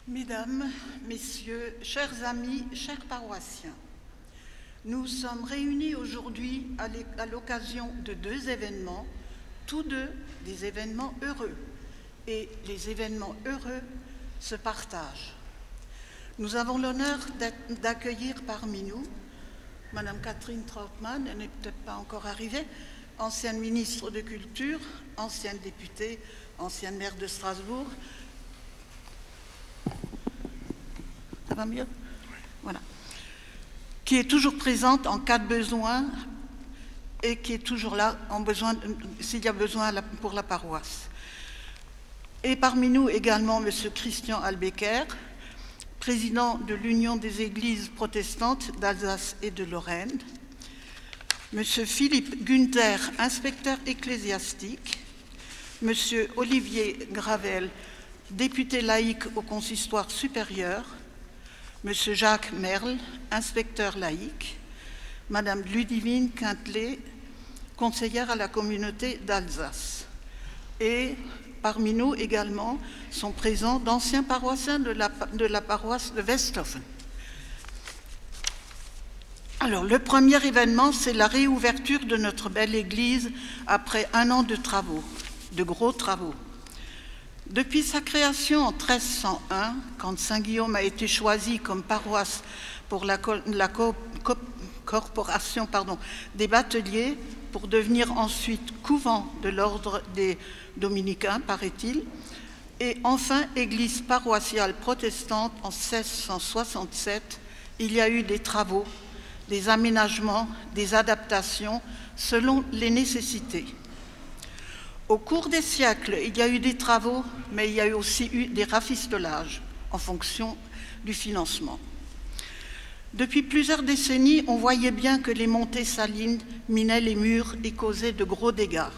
Mesdames, Messieurs, chers amis, chers paroissiens, nous sommes réunis aujourd'hui à l'occasion de deux événements, tous deux des événements heureux, et les événements heureux se partagent. Nous avons l'honneur d'accueillir parmi nous Madame Catherine Trautmann, elle n'est peut-être pas encore arrivée, ancienne ministre de Culture, ancienne députée, ancienne maire de Strasbourg. Ça va mieux? Voilà. Qui est toujours présente en cas de besoin et qui est toujours là s'il y a besoin pour la paroisse. Et parmi nous également M. Christian Albecker, président de l'Union des Églises protestantes d'Alsace et de Lorraine, M. Philippe Günther, inspecteur ecclésiastique, M. Olivier Gravel, député laïque au consistoire supérieur, M. Jacques Merle, inspecteur laïque, Mme Ludivine Quintelet, conseillère à la communauté d'Alsace. Et parmi nous également sont présents d'anciens paroissiens de la paroisse de Westhofen. Alors, le premier événement, c'est la réouverture de notre belle église après un an de travaux, de gros travaux. Depuis sa création en 1301, quand Saint-Guillaume a été choisi comme paroisse pour la corporation des bateliers, pour devenir ensuite couvent de l'ordre des dominicains, paraît-il, et enfin église paroissiale protestante en 1667, il y a eu des travaux, des aménagements, des adaptations selon les nécessités. Au cours des siècles, il y a eu des travaux, mais il y a aussi eu des rafistolages en fonction du financement. Depuis plusieurs décennies, on voyait bien que les montées salines minaient les murs et causaient de gros dégâts.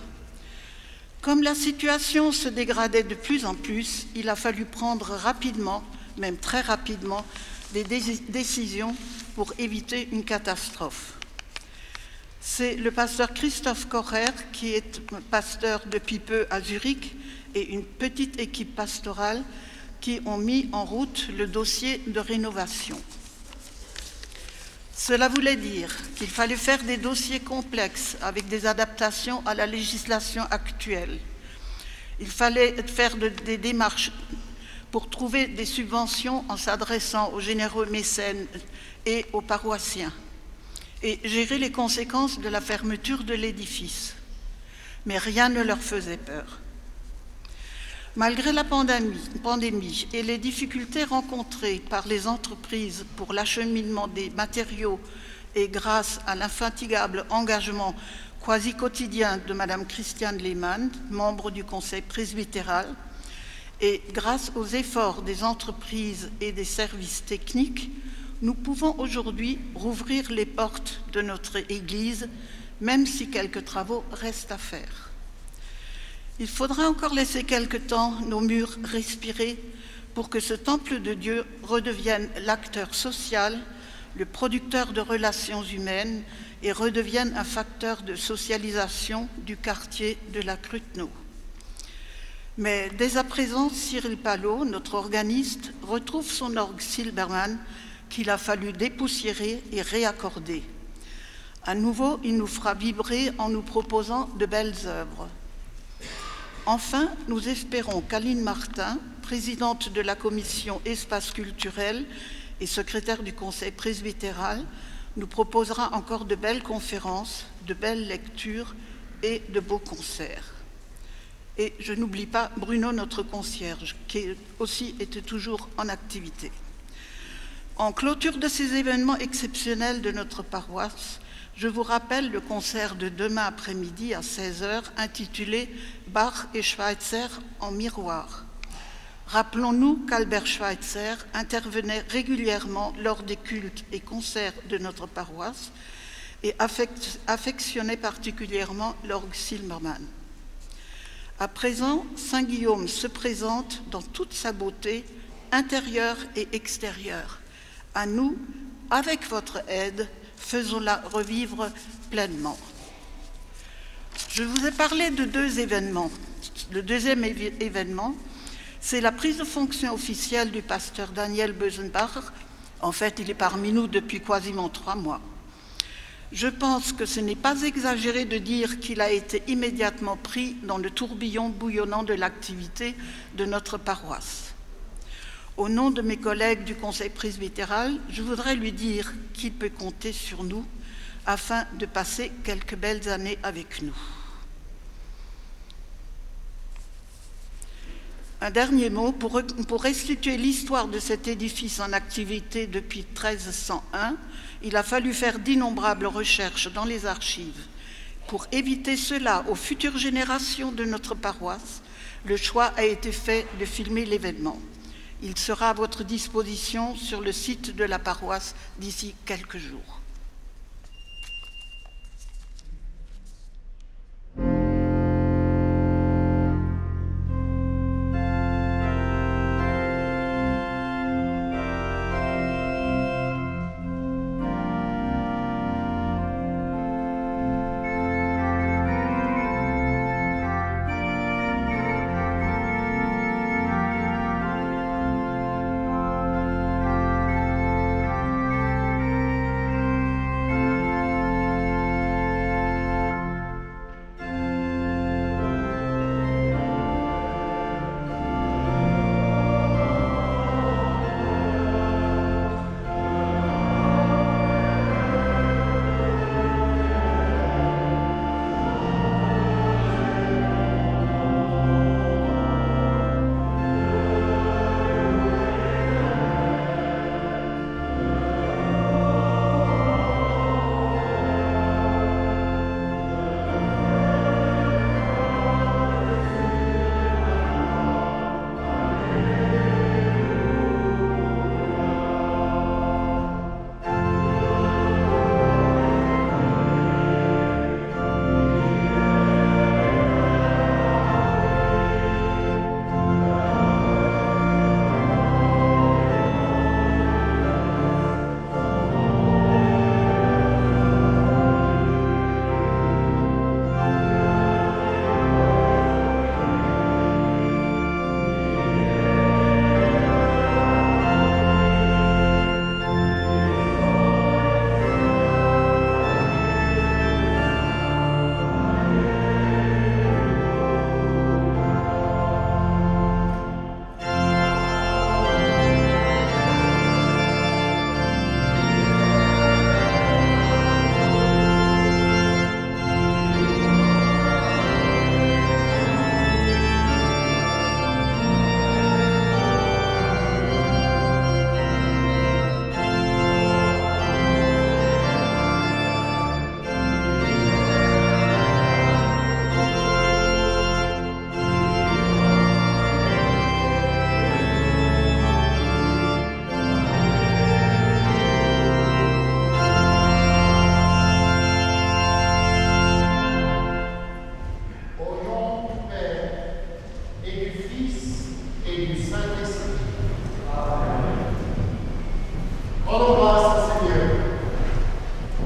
Comme la situation se dégradait de plus en plus, il a fallu prendre rapidement, même très rapidement, des décisions pour éviter une catastrophe. C'est le pasteur Christophe Correr, qui est pasteur depuis peu à Zurich, et une petite équipe pastorale qui ont mis en route le dossier de rénovation. Cela voulait dire qu'il fallait faire des dossiers complexes avec des adaptations à la législation actuelle. Il fallait faire des démarches pour trouver des subventions en s'adressant aux généreux mécènes et aux paroissiens et gérer les conséquences de la fermeture de l'édifice. Mais rien ne leur faisait peur. Malgré la pandémie et les difficultés rencontrées par les entreprises pour l'acheminement des matériaux et grâce à l'infatigable engagement quasi quotidien de Mme Christiane Lehmann, membre du conseil presbytéral, et grâce aux efforts des entreprises et des services techniques, nous pouvons aujourd'hui rouvrir les portes de notre Église, même si quelques travaux restent à faire. Il faudra encore laisser quelque temps nos murs respirer pour que ce temple de Dieu redevienne l'acteur social, le producteur de relations humaines et redevienne un facteur de socialisation du quartier de la Cruteno. Mais dès à présent, Cyril Palot, notre organiste, retrouve son orgue Silbermann qu'il a fallu dépoussiérer et réaccorder. À nouveau, il nous fera vibrer en nous proposant de belles œuvres. Enfin, nous espérons qu'Aline Martin, présidente de la commission Espace culturel et secrétaire du conseil presbytéral, nous proposera encore de belles conférences, de belles lectures et de beaux concerts. Et je n'oublie pas Bruno, notre concierge, qui aussi était toujours en activité. En clôture de ces événements exceptionnels de notre paroisse, je vous rappelle le concert de demain après-midi à 16h intitulé « Bach et Schweitzer en miroir ». Rappelons-nous qu'Albert Schweitzer intervenait régulièrement lors des cultes et concerts de notre paroisse et affectionnait particulièrement l'orgue Silbermann. À présent, Saint-Guillaume se présente dans toute sa beauté, intérieure et extérieure. À nous, avec votre aide, faisons-la revivre pleinement. Je vous ai parlé de deux événements. Le deuxième événement, C'est la prise de fonction officielle du pasteur Daniel Beuzenbach. En fait, il est parmi nous depuis quasiment 3 mois. Je pense que ce n'est pas exagéré de dire qu'il a été immédiatement pris dans le tourbillon bouillonnant de l'activité de notre paroisse. Au nom de mes collègues du Conseil presbytéral, je voudrais lui dire qu'il peut compter sur nous afin de passer quelques belles années avec nous. Un dernier mot pour restituer l'histoire de cet édifice en activité depuis 1301. Il a fallu faire d'innombrables recherches dans les archives. Pour éviter cela aux futures générations de notre paroisse, le choix a été fait de filmer l'événement. Il sera à votre disposition sur le site de la paroisse d'ici quelques jours.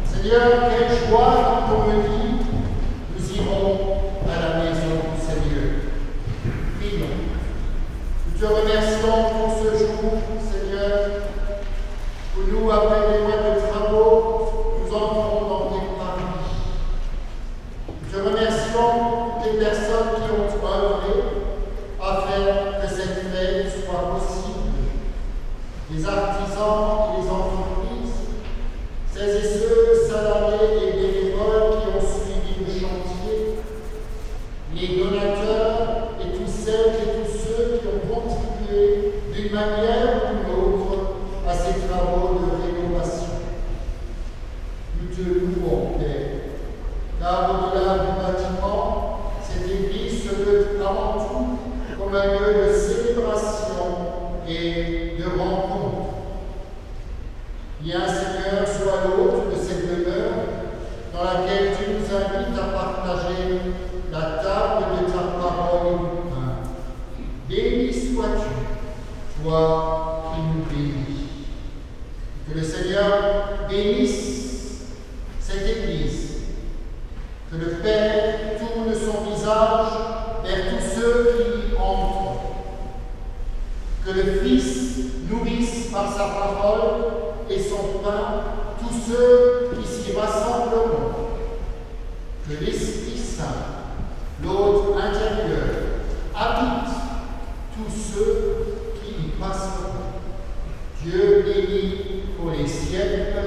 Seigneur, quelle joie quand on me dit, nous irons à la maison du Seigneur. Prions. Nous te remercions pour ce jour, Seigneur, où nous, après des mois de travaux, nous entrons dans tes paradis. Nous te remercions pour les personnes qui ont œuvré afin que cette fête soit possible. Les artisans et les entreprises, celles et ceux, salariés et bénévoles qui ont suivi le chantier, les donateurs et tous celles et tous ceux qui ont contribué d'une manière ou d'une autre à ces travaux de rénovation. Nous te louons, Père, car au-delà du bâtiment, cette église se veut avant tout comme un lieu de célébration et de rencontre. Bien, Seigneur, soit l'hôte de cette demeure dans laquelle tu nous invites à partager la table de ta parole. Béni sois-tu, toi qui nous bénis. Que le Seigneur bénisse cette Église. Que le Père tourne son visage vers tous ceux qui y entrent. Que le Fils nourrisse par sa parole et son pain tous ceux qui s'y rassembleront. Que l'Esprit Saint, l'hôte intérieur, habite tous ceux qui y passeront. Dieu bénit pour les siècles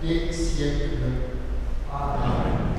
des siècles. Amen.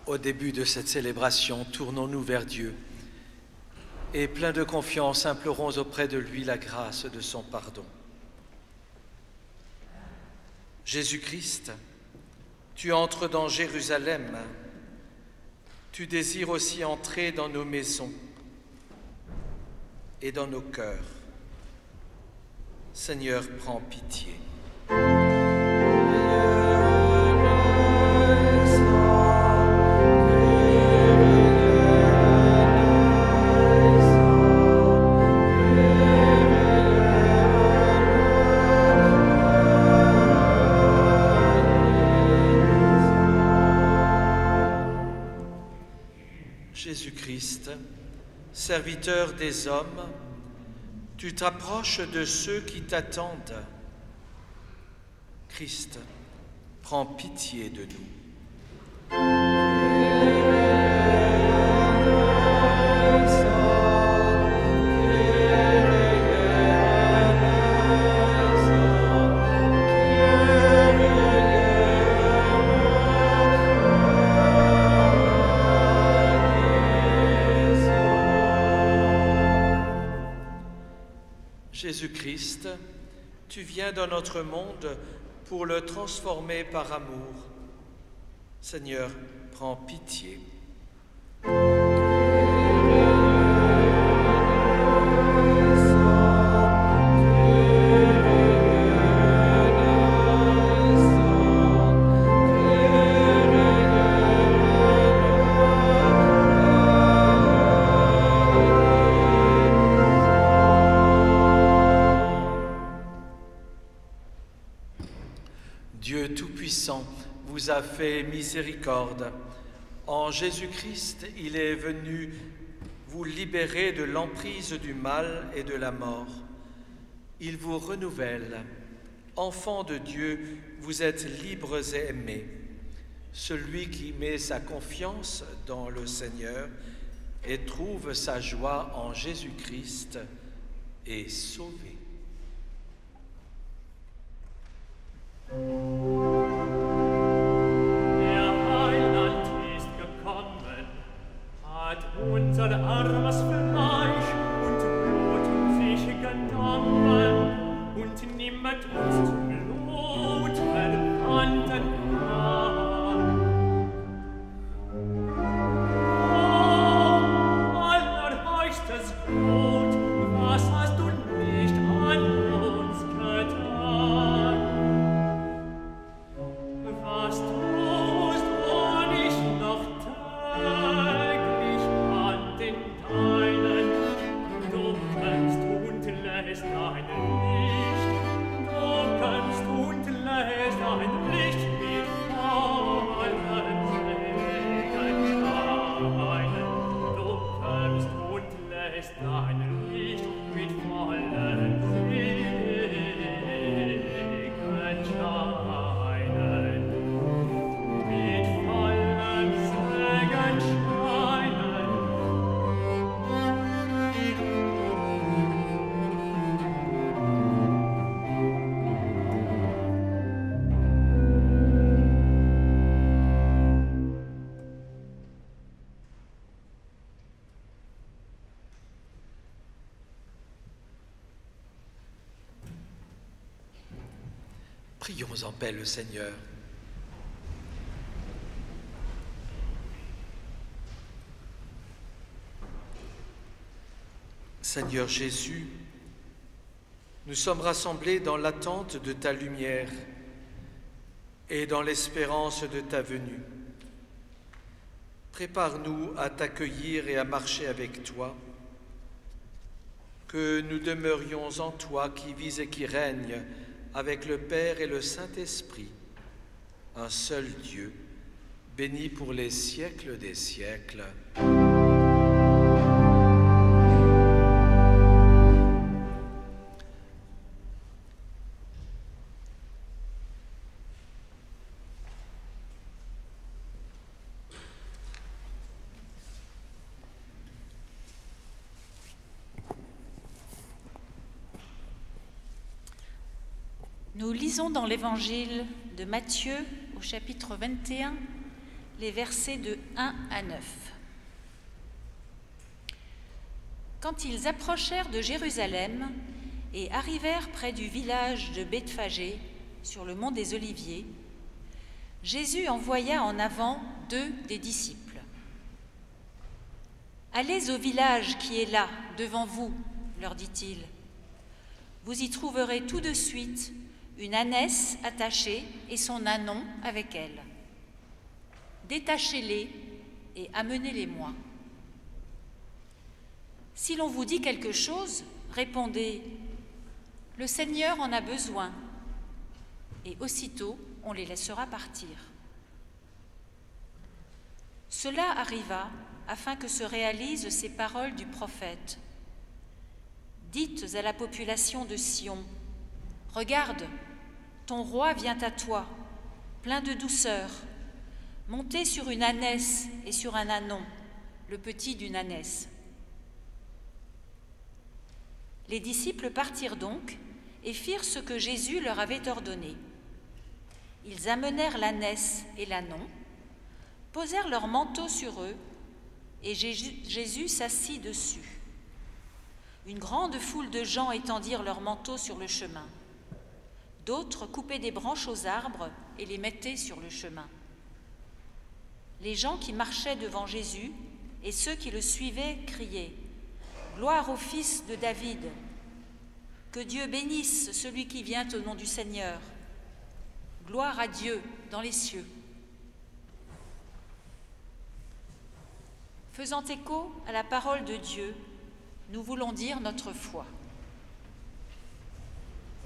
Au début de cette célébration, tournons-nous vers Dieu et, pleins de confiance, implorons auprès de lui la grâce de son pardon. Jésus-Christ, tu entres dans Jérusalem, tu désires aussi entrer dans nos maisons et dans nos cœurs. Seigneur, prends pitié. Jésus-Christ, serviteur des hommes, tu t'approches de ceux qui t'attendent. Christ, prends pitié de nous. Jésus-Christ, tu viens dans notre monde pour le transformer par amour. Seigneur, prends pitié. Dieu Tout-Puissant vous a fait miséricorde. En Jésus-Christ, il est venu vous libérer de l'emprise du mal et de la mort. Il vous renouvelle. Enfants de Dieu, vous êtes libres et aimés. Celui qui met sa confiance dans le Seigneur et trouve sa joie en Jésus-Christ est sauvé. Unser armes Fleisch und Blut sich genommen und nimmt uns zum Blut verwandten an. Oh, allerhöchstes Gott, was hast du nicht an uns getan? Was tust du nicht noch täglich an den Deinen? Du kennst und lässt dein Licht, du kennst und lässt dein Licht mit vollen Segen scheinen. Du kennst und lässt dein Licht mit vollen Segen scheinen. Mit vollen Segen scheinen. Prions en paix le Seigneur. Seigneur Jésus, nous sommes rassemblés dans l'attente de ta lumière et dans l'espérance de ta venue. Prépare-nous à t'accueillir et à marcher avec toi, que nous demeurions en toi qui vis et qui règne avec le Père et le Saint-Esprit, un seul Dieu, béni pour les siècles des siècles. Nous lisons dans l'Évangile de Matthieu au chapitre 21, les versets de 1 à 9. Quand ils approchèrent de Jérusalem et arrivèrent près du village de Bethphagée, sur le mont des Oliviers, Jésus envoya en avant 2 des disciples. « Allez au village qui est là, devant vous, leur dit-il. Vous y trouverez tout de suite une ânesse attachée et son ânon avec elle. Détachez-les et amenez-les-moi. Si l'on vous dit quelque chose, répondez « Le Seigneur en a besoin » et aussitôt on les laissera partir. Cela arriva afin que se réalisent ces paroles du prophète. Dites à la population de Sion, « Regarde, ton roi vient à toi, plein de douceur, monté sur une ânesse et sur un ânon, le petit d'une ânesse. » Les disciples partirent donc et firent ce que Jésus leur avait ordonné. Ils amenèrent l'ânesse et l'ânon, posèrent leurs manteaux sur eux, et Jésus s'assit dessus. Une grande foule de gens étendirent leurs manteaux sur le chemin. D'autres coupaient des branches aux arbres et les mettaient sur le chemin. Les gens qui marchaient devant Jésus et ceux qui le suivaient criaient « Gloire au Fils de David ! Que Dieu bénisse celui qui vient au nom du Seigneur ! Gloire à Dieu dans les cieux !» Faisant écho à la parole de Dieu, nous voulons dire notre foi.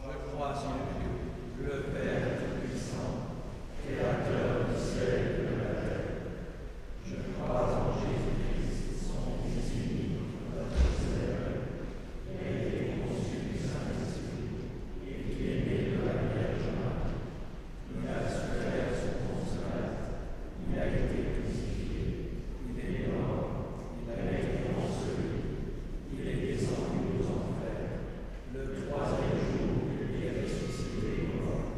Je crois en Dieu, le Père Tout-Puissant, Créateur du ciel et de la terre. Je crois en Jésus-Christ, son Fils unique, notre Seigneur, qui a été conçu du Saint-Esprit et qui est né de la Vierge Marie. Il a souffert sous Ponce Pilate, il a été crucifié, il est mort, il a été enseveli, il est descendu aux enfers. Le troisième jour, il est ressuscité des morts.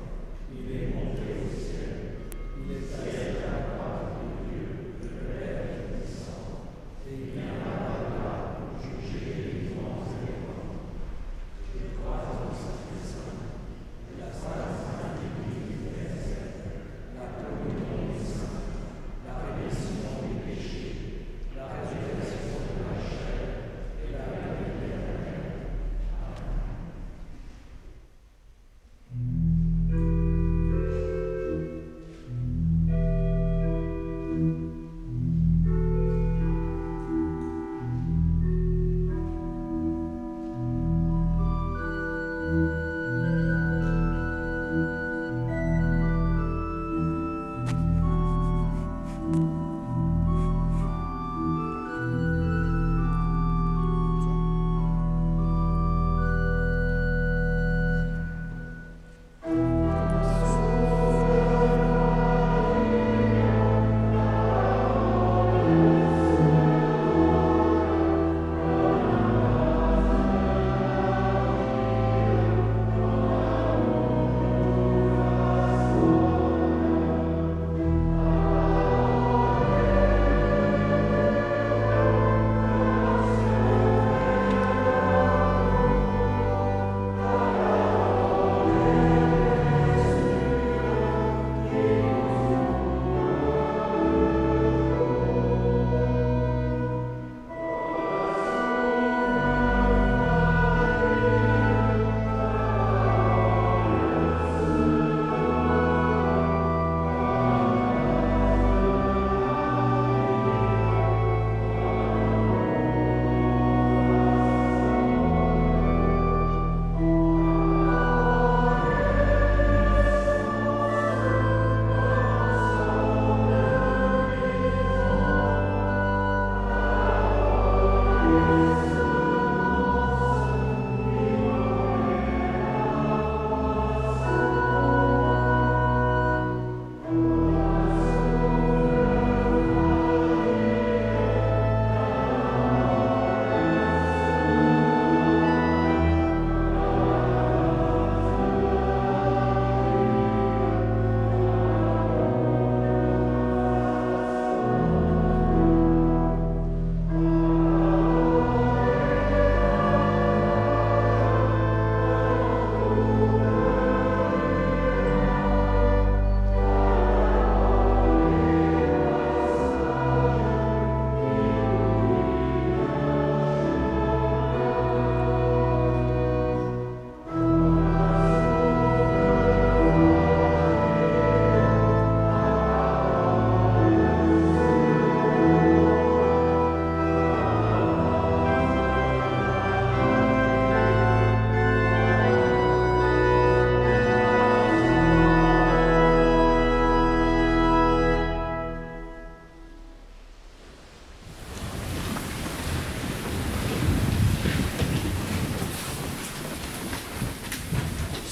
Il est monté au ciel. Il est assis à la droite de Dieu, le Père Tout-Puissant, et il viendra de là pour juger les vivants et les morts. Je crois au Saint-Esprit, la Sainte Église universelle, la communion des saints, la rémission des péchés, la résurrection de la chair et la vie éternelle.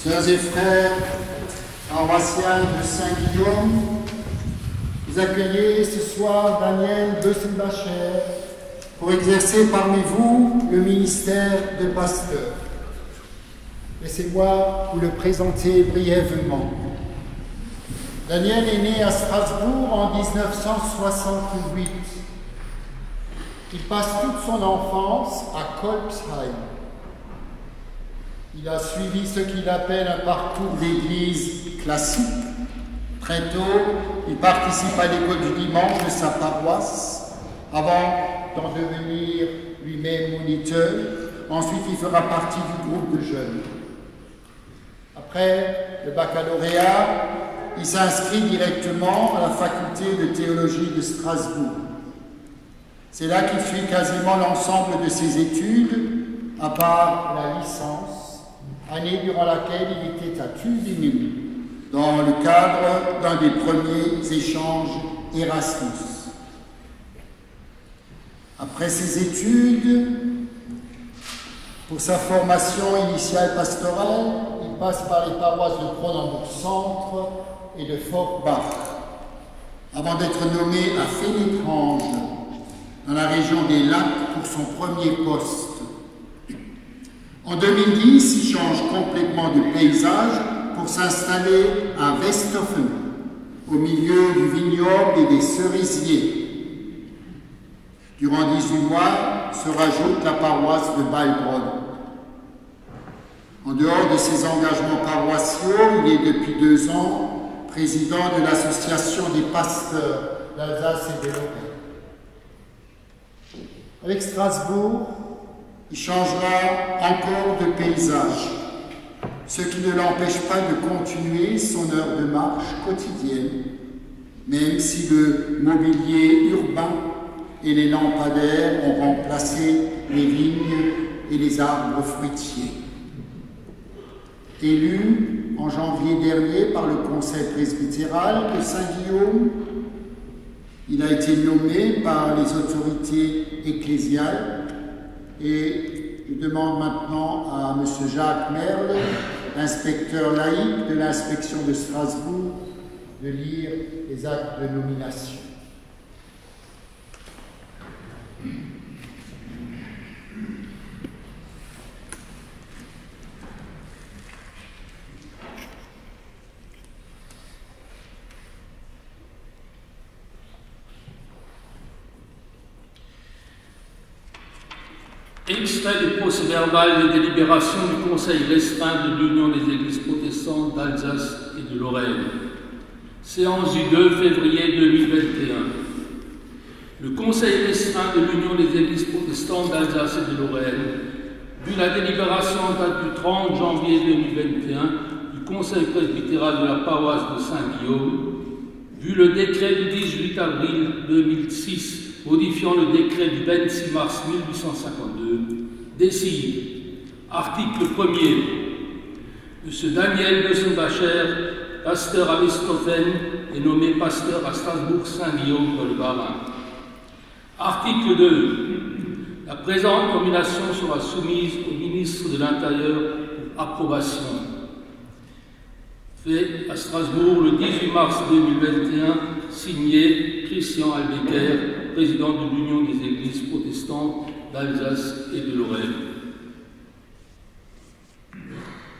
Sœurs et frères paroissiens de Saint-Guillaume, vous accueillez ce soir Daniel Bösenbacher pour exercer parmi vous le ministère de pasteur. Laissez-moi vous le présenter brièvement. Daniel est né à Strasbourg en 1968. Il passe toute son enfance à Kolbsheim. Il a suivi ce qu'il appelle un parcours d'église classique. Très tôt, il participe à l'école du dimanche de sa paroisse, avant d'en devenir lui-même moniteur. Ensuite, il fera partie du groupe de jeunes. Après le baccalauréat, il s'inscrit directement à la faculté de théologie de Strasbourg. C'est là qu'il suit quasiment l'ensemble de ses études, à part la licence, année durant laquelle il était à Tübingen, dans le cadre d'un des premiers échanges Erasmus. Après ses études, pour sa formation initiale pastorale, il passe par les paroisses de Cronenbourg-Centre et de Forbach, avant d'être nommé à Fénétrange, dans la région des Lacs, pour son premier poste. En 2010, il change complètement de paysage pour s'installer à Westhofen, au milieu du vignoble et des cerisiers. Durant 18 mois, se rajoute la paroisse de Balbronn. En dehors de ses engagements paroissiaux, il est depuis 2 ans président de l'association des pasteurs d'Alsace et de Lorraine. Avec Strasbourg, il changera encore de paysage, ce qui ne l'empêche pas de continuer son heure de marche quotidienne, même si le mobilier urbain et les lampadaires ont remplacé les vignes et les arbres fruitiers. Élu en janvier dernier par le conseil presbytéral de Saint-Guillaume, il a été nommé par les autorités ecclésiales et je demande maintenant à M. Jacques Merle, inspecteur laïque de l'inspection de Strasbourg, de lire les actes de nomination. Extrait du procès-verbal des délibérations du Conseil restreint de l'Union des Églises protestantes d'Alsace et de Lorraine. Séance du 2 février 2021. Le Conseil restreint de l'Union des Églises protestantes d'Alsace et de Lorraine, vu la délibération en date du 30 janvier 2021 du Conseil presbytéral de la paroisse de Saint-Guillaume, vu le décret du 18 avril 2006 modifiant le décret du 26 mars 1852, décide, article 1er, M. Daniel Bösenbacher, pasteur à Westhofen, est nommé pasteur à Strasbourg-Saint-Guillaume dans le Bas-Rhin. Article 2. La présente nomination sera soumise au ministre de l'Intérieur pour approbation. Fait à Strasbourg le 18 mars 2021, signé Christian Albecker, président de l'Union des Églises protestantes d'Alsace et de Lorraine.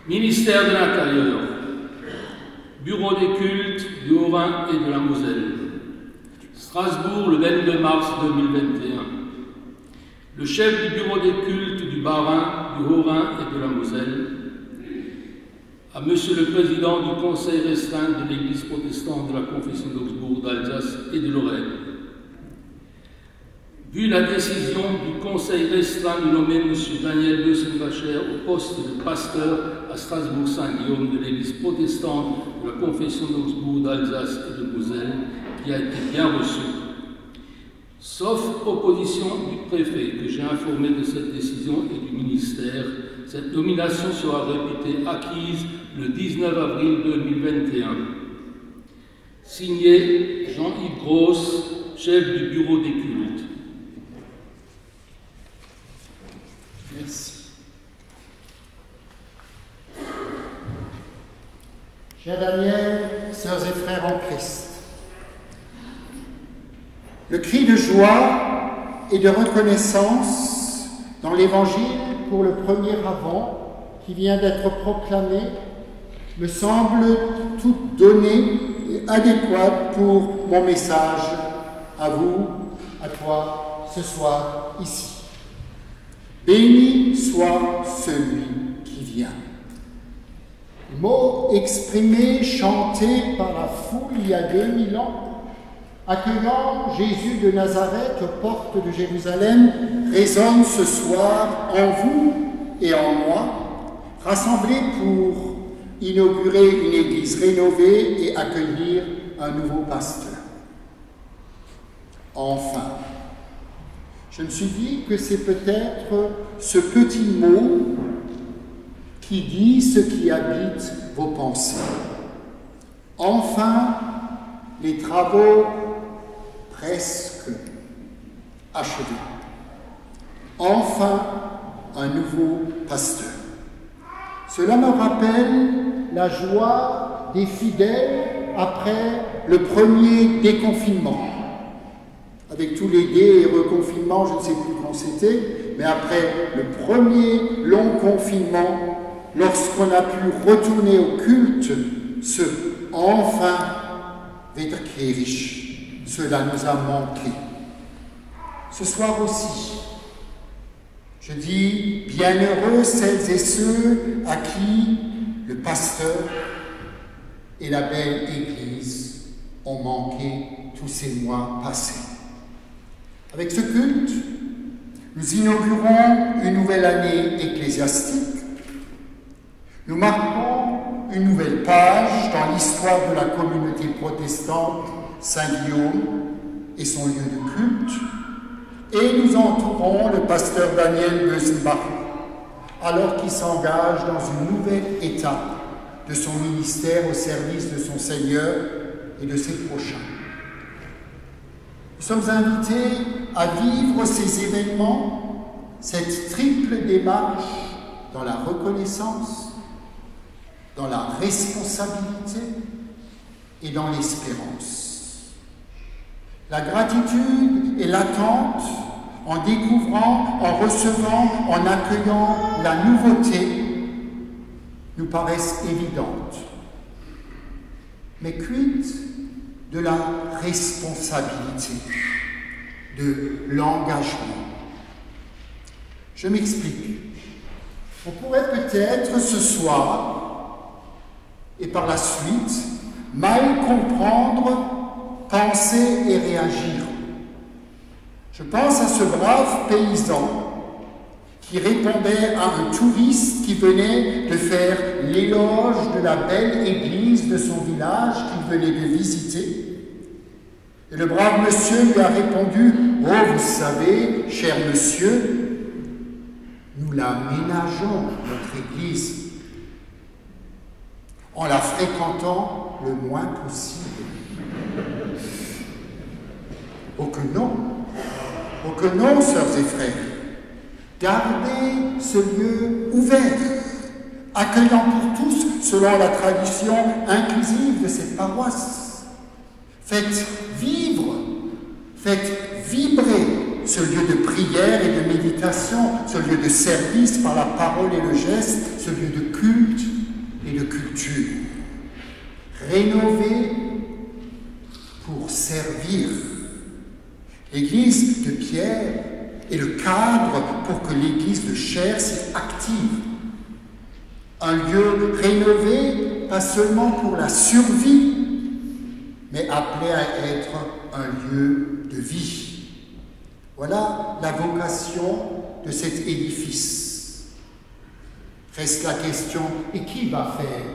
Ministère de l'Intérieur, Bureau des cultes du Haut-Rhin et de la Moselle. Strasbourg, le 22 mars 2021. Le chef du Bureau des cultes du Bas-Rhin, du Haut-Rhin et de la Moselle. À Monsieur le Président du Conseil restreint de l'Église protestante de la Confession d'Augsbourg d'Alsace et de Lorraine. Vu la décision du Conseil restreint de nommer M. Daniel Bösenbacher au poste de pasteur à Strasbourg-Saint-Guillaume de l'Église protestante de la Confession d'Augsbourg d'Alsace et de Moselle, qui a été bien reçu. Sauf opposition du préfet, que j'ai informé de cette décision, et du ministère, cette nomination sera réputée acquise le 19 avril 2021. Signé Jean-Yves Gross, chef du Bureau des cultes. Merci. Cher Daniel, sœurs et frères en Christ, le cri de joie et de reconnaissance dans l'Évangile pour le premier avant qui vient d'être proclamé me semble tout donné et adéquat pour mon message à vous, à toi, ce soir, ici. Béni soit celui qui vient. mots exprimés, chantés par la foule il y a 2000 ans, accueillant Jésus de Nazareth aux portes de Jérusalem, résonnent ce soir en vous et en moi, rassemblés pour inaugurer une église rénovée et accueillir un nouveau pasteur. Enfin, je me suis dit que c'est peut-être ce petit mot qui dit ce qui habite vos pensées. Enfin, les travaux presque achevés. Enfin, un nouveau pasteur. Cela me rappelle la joie des fidèles après le premier déconfinement. Avec tous les dés et reconfinements, je ne sais plus quand c'était, mais après le premier long confinement, lorsqu'on a pu retourner au culte, ce « enfin Wiederkehrung », cela nous a manqué. Ce soir aussi, je dis bienheureux celles et ceux à qui le pasteur et la belle Église ont manqué tous ces mois passés. Avec ce culte, nous inaugurons une nouvelle année ecclésiastique. Nous marquons une nouvelle page dans l'histoire de la communauté protestante Saint-Guillaume et son lieu de culte, et nous entourons le pasteur Daniel Bösenbach, alors qu'il s'engage dans une nouvelle étape de son ministère au service de son Seigneur et de ses prochains. Nous sommes invités à vivre ces événements, cette triple démarche dans la reconnaissance, dans la responsabilité et dans l'espérance. La gratitude et l'attente, en découvrant, en recevant, en accueillant la nouveauté, nous paraissent évidentes. Mais quid de la responsabilité, de l'engagement? Je m'explique. On pourrait peut-être ce soir, et par la suite, mal comprendre, penser et réagir. Je pense à ce brave paysan qui répondait à un touriste qui venait de faire l'éloge de la belle église de son village qu'il venait de visiter. Et le brave monsieur lui a répondu « Oh, vous savez, cher monsieur, nous l'aménageons, notre église, en la fréquentant le moins possible. » Oh que non, sœurs et frères. Gardez ce lieu ouvert, accueillant pour tous selon la tradition inclusive de cette paroisse. Faites vivre, faites vibrer ce lieu de prière et de méditation, ce lieu de service par la parole et le geste, ce lieu de culte et de culture. Rénovez pour servir. L'Église de Pierre est le cadre pour que l'Église de chair s'y active. Un lieu rénové, pas seulement pour la survie, mais appelé à être un lieu de vie. Voilà la vocation de cet édifice. Reste la question, et qui va faire?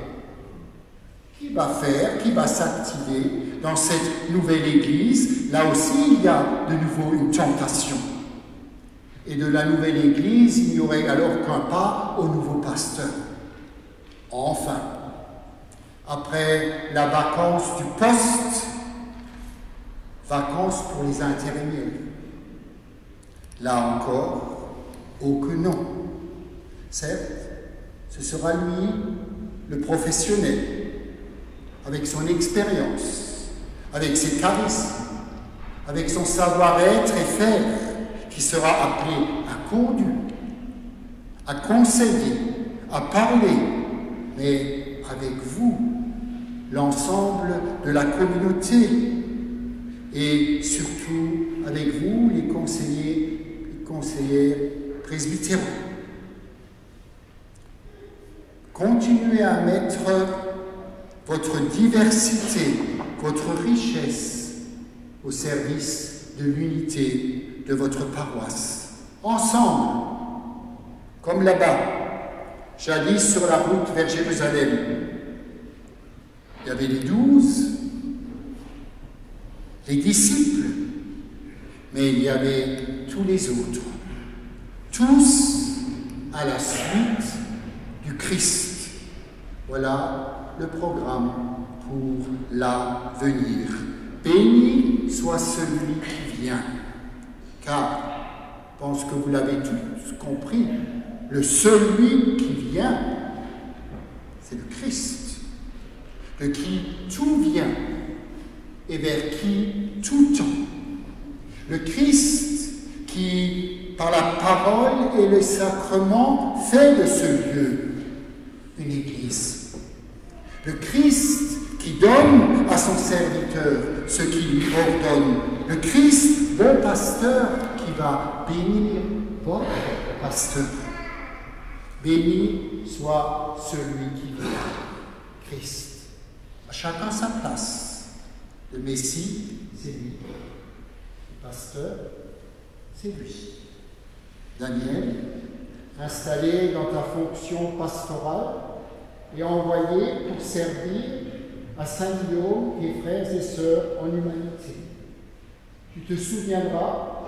Qui va faire? Qui va s'activer dans cette nouvelle Église? Là aussi, il y a de nouveau une tentation. Et de la nouvelle Église, il n'y aurait alors qu'un pas au nouveau pasteur. Enfin, après la vacance du poste, vacances pour les intérimaires. Là encore, oh que non. Certes, ce sera lui, le professionnel, avec son expérience, avec ses charismes, avec son savoir-être et faire, qui sera appelé à conduire, à conseiller, à parler, mais avec vous, l'ensemble de la communauté, et surtout avec vous, les conseillers, les conseillères presbytéraux. continuez à mettre votre diversité, votre richesse au service de l'unité de votre paroisse. Ensemble, comme là-bas, jadis sur la route vers Jérusalem, il y avait les 12, les disciples, mais il y avait tous les autres, tous à la suite du Christ. Voilà le programme pour l'avenir. Béni soit celui qui vient, car, je pense que vous l'avez tous compris, le celui qui vient, c'est le Christ, de qui tout vient et vers qui tout tend. Le Christ qui, par la parole et le sacrement, fait de ce lieu une église. Le Christ qui donne à son serviteur ce qu'il lui ordonne. Le Christ, bon pasteur, qui va bénir votre pasteur. Béni soit celui qui vient, Christ. À chacun sa place. Le Messie, c'est lui. Le pasteur, c'est lui. Daniel, installé dans ta fonction pastorale et envoyé pour servir à Saint-Guillaume et frères et sœurs en humanité. Tu te souviendras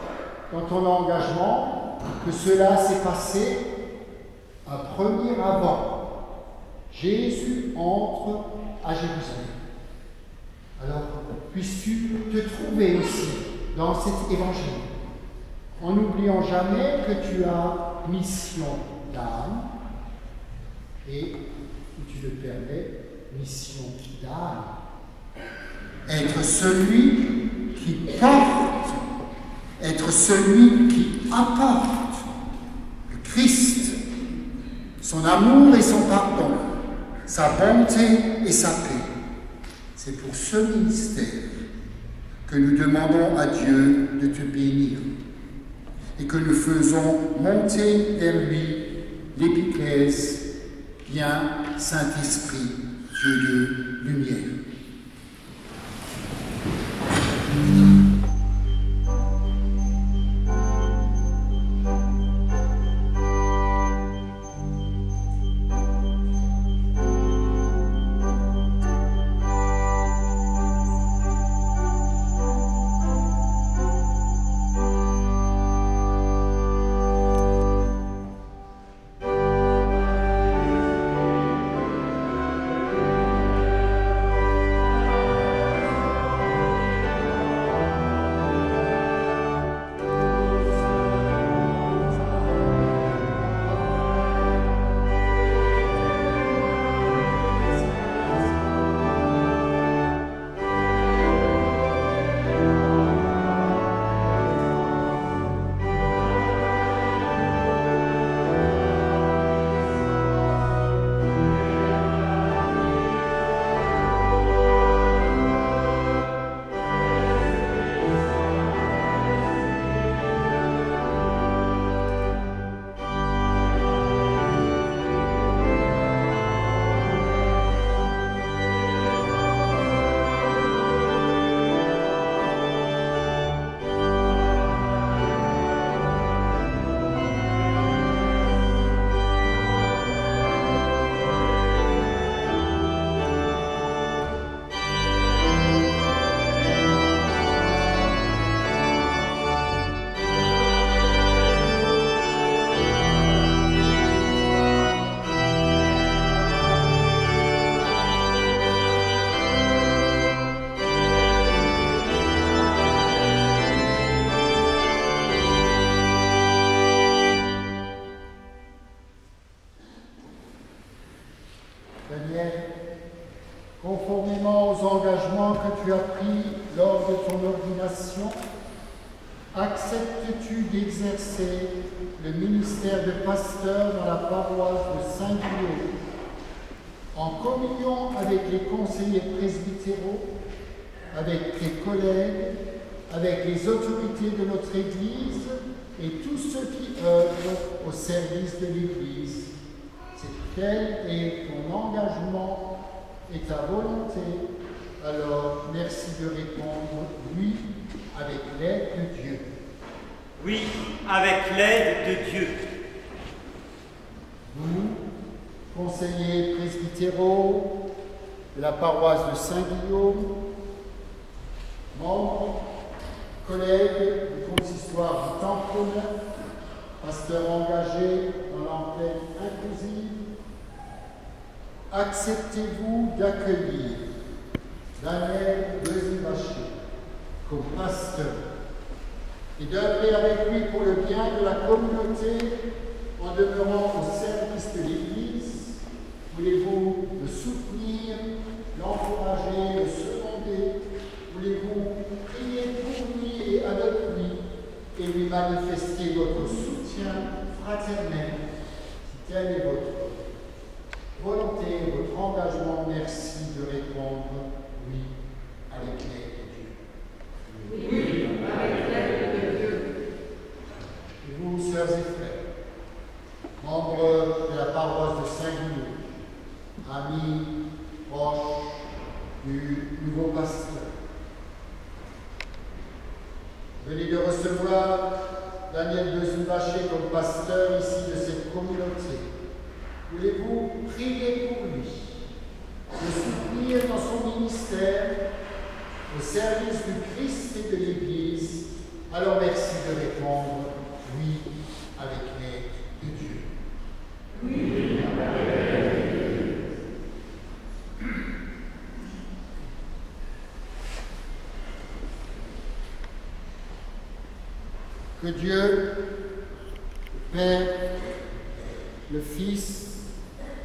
dans ton engagement que cela s'est passé un premier avant. Jésus entre à Jérusalem. Alors, puisses-tu te trouver aussi dans cet évangile, en n'oubliant jamais que tu as mission d'âme et, si tu le permets, mission d'âme. Être celui qui porte, être celui qui apporte le Christ, son amour et son pardon, sa bonté et sa paix. C'est pour ce ministère que nous demandons à Dieu de te bénir et que nous faisons monter vers lui l'épiclèse, bien Saint-Esprit, Dieu de lumière. Daniel, conformément aux engagements que tu as pris lors de ton ordination, acceptes-tu d'exercer le ministère de pasteur dans la paroisse de Saint-Guillaume, en communion avec les conseillers presbytéraux, avec tes collègues, avec les autorités de notre Église et tous ceux qui œuvrent au service de l'Église? C'est Quel est ton engagement et ta volonté? Alors, merci de répondre oui avec l'aide de Dieu. Oui, avec l'aide de Dieu. Vous, conseillers presbytéraux de la paroisse de Saint-Guillaume, membres, collègues du consistoire du Temple Neuf, pasteurs engagés dans l'antenne inclusive, acceptez-vous d'accueillir Daniel Desivaché comme pasteur et d'œuvrer avec lui pour le bien de la communauté en demeurant au service de l'Église? Voulez-vous le soutenir, l'encourager, le seconder? Voulez-vous prier pour lui et avec lui et lui manifester votre soutien fraternel, si tel est votre volonté, votre engagement? Merci de répondre oui avec l'aide de Dieu. Oui, avec l'aide de Dieu. Et vous, sœurs et frères, membres de la paroisse de Saint-Guillaume, amis, proches du nouveau pasteur, venez de recevoir Daniel Desivaché comme pasteur ici de cette communauté. Voulez-vous prier pour lui, le soutenir dans son ministère au service du Christ et de l'Église? Alors merci de répondre oui avec l'aide de Dieu. Oui, avec l'aide de Dieu. Que Dieu, le Père, le Fils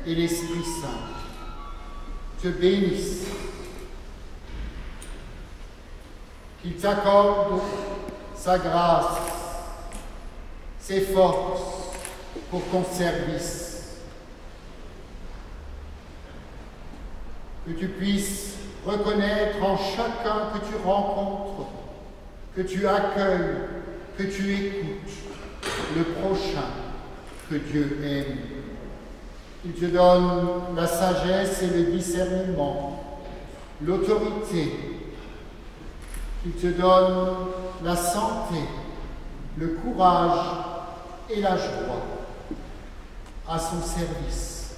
et l'Esprit Saint te bénissent, qu'il t'accorde sa grâce, ses forces pour ton service, que tu puisses reconnaître en chacun que tu rencontres, que tu accueilles, que tu écoutes le prochain que Dieu aime. Il te donne la sagesse et le discernement, l'autorité. Il te donne la santé, le courage et la joie à son service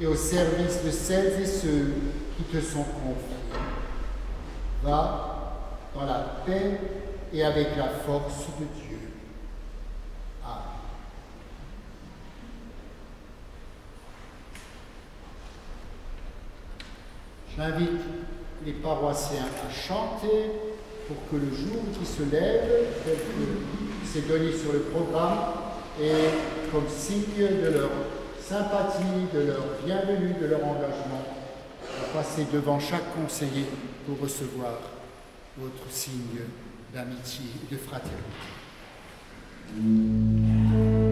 et au service de celles et ceux qui te sont confiés. Va dans la paix et avec la force de Dieu. Amen. J'invite les paroissiens à chanter pour que le jour qui se lève, tel que c'est donné sur le programme, et comme signe de leur sympathie, de leur bienvenue, de leur engagement, à passer devant chaque conseiller pour recevoir votre signe d'amitié et de fraternité. Amen.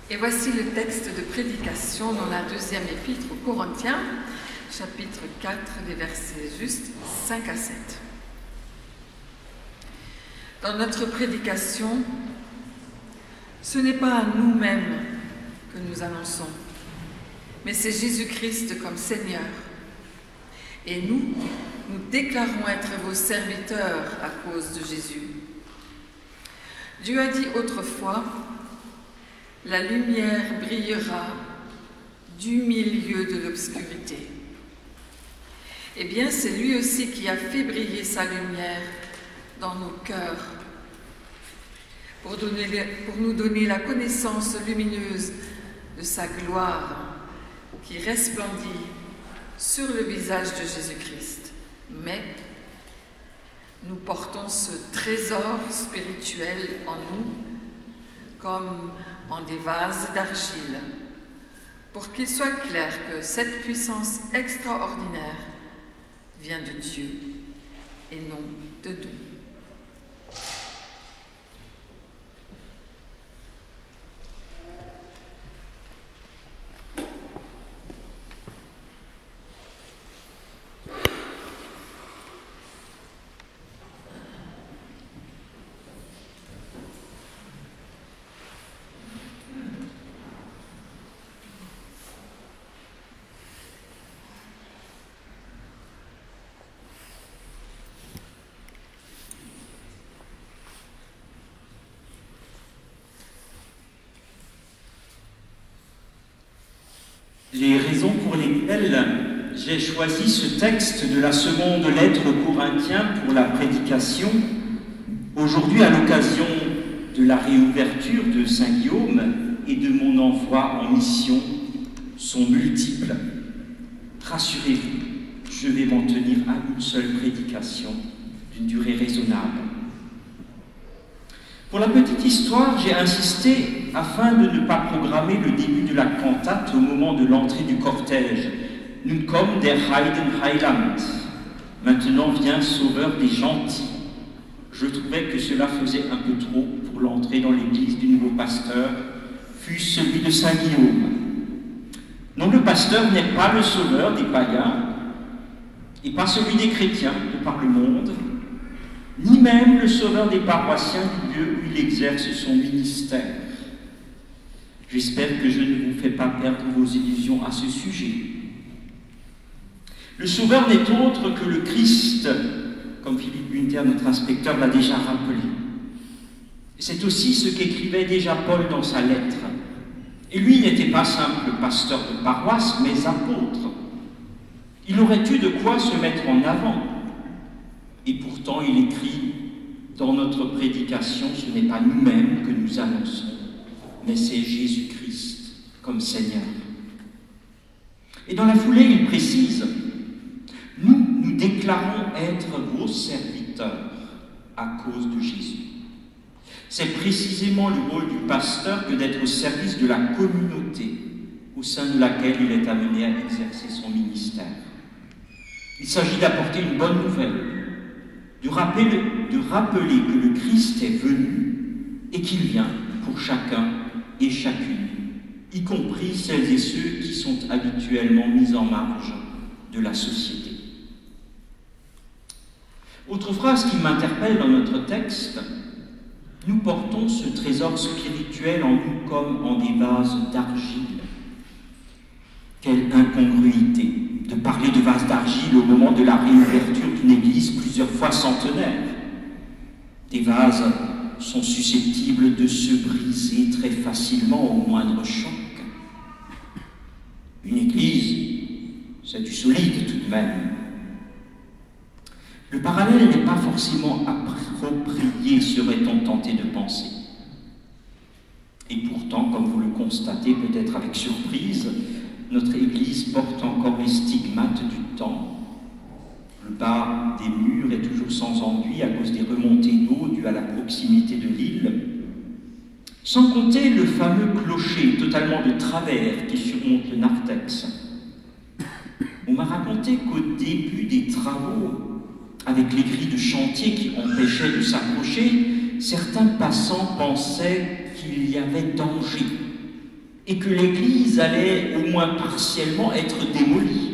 Et voici le texte de prédication dans la deuxième épître aux Corinthiens, chapitre 4, des versets justes 5 à 7. Dans notre prédication, ce n'est pas à nous-mêmes que nous annonçons, mais c'est Jésus-Christ comme Seigneur. Et nous déclarons être vos serviteurs à cause de Jésus. Dieu a dit autrefois, « La lumière brillera du milieu de l'obscurité. » Eh bien, c'est lui aussi qui a fait briller sa lumière dans nos cœurs pour nous donner la connaissance lumineuse de sa gloire qui resplendit sur le visage de Jésus-Christ. Mais nous portons ce trésor spirituel en nous comme en des vases d'argile, pour qu'il soit clair que cette puissance extraordinaire vient de Dieu et non de nous. Les raisons pour lesquelles j'ai choisi ce texte de la seconde lettre aux Corinthiens pour la prédication, aujourd'hui à l'occasion de la réouverture de Saint-Guillaume et de mon envoi en mission, sont multiples. Rassurez-vous, je vais m'en tenir à une seule prédication d'une durée raisonnable. Pour la petite histoire, j'ai insisté afin de ne pas programmer le début de la cantate au moment de l'entrée du cortège. Nun kommt der Heidenheiland. Maintenant vient Sauveur des gentils. Je trouvais que cela faisait un peu trop pour l'entrée dans l'église du nouveau pasteur, fût celui de Saint-Guillaume. Non, le pasteur n'est pas le sauveur des païens, et pas celui des chrétiens de par le monde, ni même le sauveur des paroissiens du lieu où il exerce son ministère. J'espère que je ne vous fais pas perdre vos illusions à ce sujet. Le sauveur n'est autre que le Christ, comme Philippe Günther, notre inspecteur, l'a déjà rappelé. C'est aussi ce qu'écrivait déjà Paul dans sa lettre. Et lui n'était pas simple pasteur de paroisse, mais apôtre. Il aurait eu de quoi se mettre en avant. Et pourtant, il écrit dans notre prédication, ce n'est pas nous-mêmes que nous annonçons, mais c'est Jésus-Christ comme Seigneur. Et dans la foulée, il précise, nous déclarons être vos serviteurs à cause de Jésus. C'est précisément le rôle du pasteur que d'être au service de la communauté au sein de laquelle il est amené à exercer son ministère. Il s'agit d'apporter une bonne nouvelle, de rappeler que le Christ est venu et qu'il vient pour chacun et chacune, y compris celles et ceux qui sont habituellement mis en marge de la société. Autre phrase qui m'interpelle dans notre texte, nous portons ce trésor spirituel en nous comme en des vases d'argile. Quelle incongruité de parler de vases d'argile au moment de la réouverture d'une église plusieurs fois centenaire. Des vases sont susceptibles de se briser très facilement au moindre choc. Une église, c'est du solide tout de même. Le parallèle n'est pas forcément approprié, serait-on tenté de penser. Et pourtant, comme vous le constatez peut-être avec surprise, notre Église porte encore les stigmates du temps. Le bas des murs est toujours sans enduit à cause des remontées d'eau dues à la proximité de l'île. Sans compter le fameux clocher totalement de travers qui surmonte le narthex. On m'a raconté qu'au début des travaux, avec les grilles de chantier qui empêchaient de s'approcher, certains passants pensaient qu'il y avait danger. et que l'église allait au moins partiellement être démolie.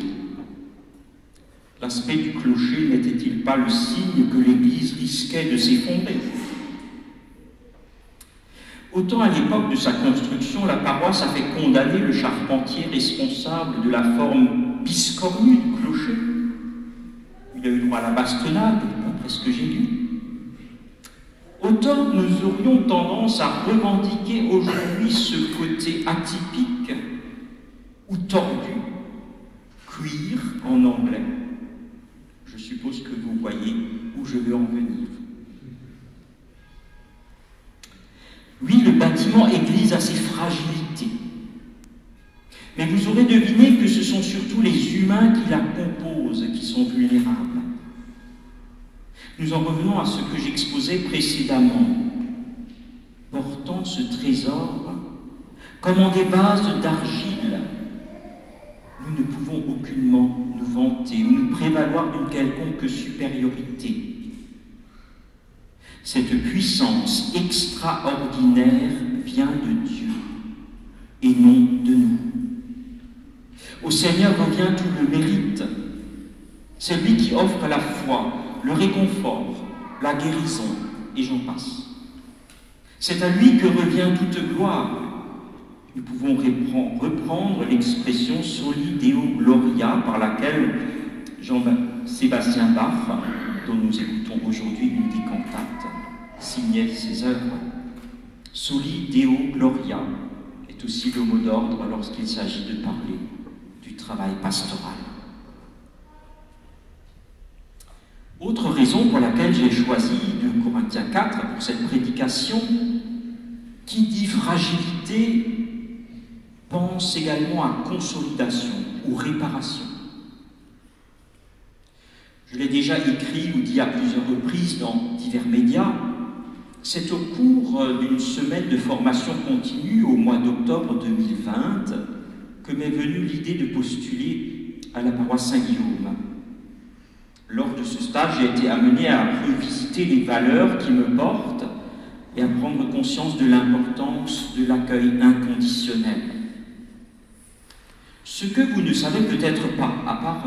L'aspect du clocher n'était-il pas le signe que l'église risquait de s'effondrer? Autant à l'époque de sa construction, la paroisse avait condamné le charpentier responsable de la forme biscornue du clocher. Il a eu droit à la bastonnade, d'après ce que j'ai lu. Autant nous aurions tendance à revendiquer aujourd'hui ce côté atypique ou tordu, queer en anglais. Je suppose que vous voyez où je veux en venir. Oui, le bâtiment église a ses fragilités. Mais vous aurez deviné que ce sont surtout les humains qui la composent qui sont vulnérables. Nous en revenons à ce que j'exposais précédemment. Portant ce trésor comme en des vases d'argile, nous ne pouvons aucunement nous vanter ou nous prévaloir d'une quelconque supériorité. Cette puissance extraordinaire vient de Dieu et non de nous. Au Seigneur revient tout le mérite. C'est lui qui offre la foi, le réconfort, la guérison, et j'en passe. C'est à lui que revient toute gloire. Nous pouvons reprendre l'expression Soli Deo Gloria par laquelle Jean-Sébastien Bach, dont nous écoutons aujourd'hui une des cantates, signait ses œuvres. Soli Deo Gloria est aussi le mot d'ordre lorsqu'il s'agit de parler du travail pastoral. Autre raison pour laquelle j'ai choisi 2 Corinthiens 4 pour cette prédication, qui dit fragilité pense également à consolidation ou réparation. Je l'ai déjà écrit ou dit à plusieurs reprises dans divers médias. C'est au cours d'une semaine de formation continue au mois d'octobre 2020 que m'est venue l'idée de postuler à la paroisse Saint-Guillaume. Lors de ce stage, j'ai été amené à revisiter les valeurs qui me portent et à prendre conscience de l'importance de l'accueil inconditionnel. Ce que vous ne savez peut-être pas, à part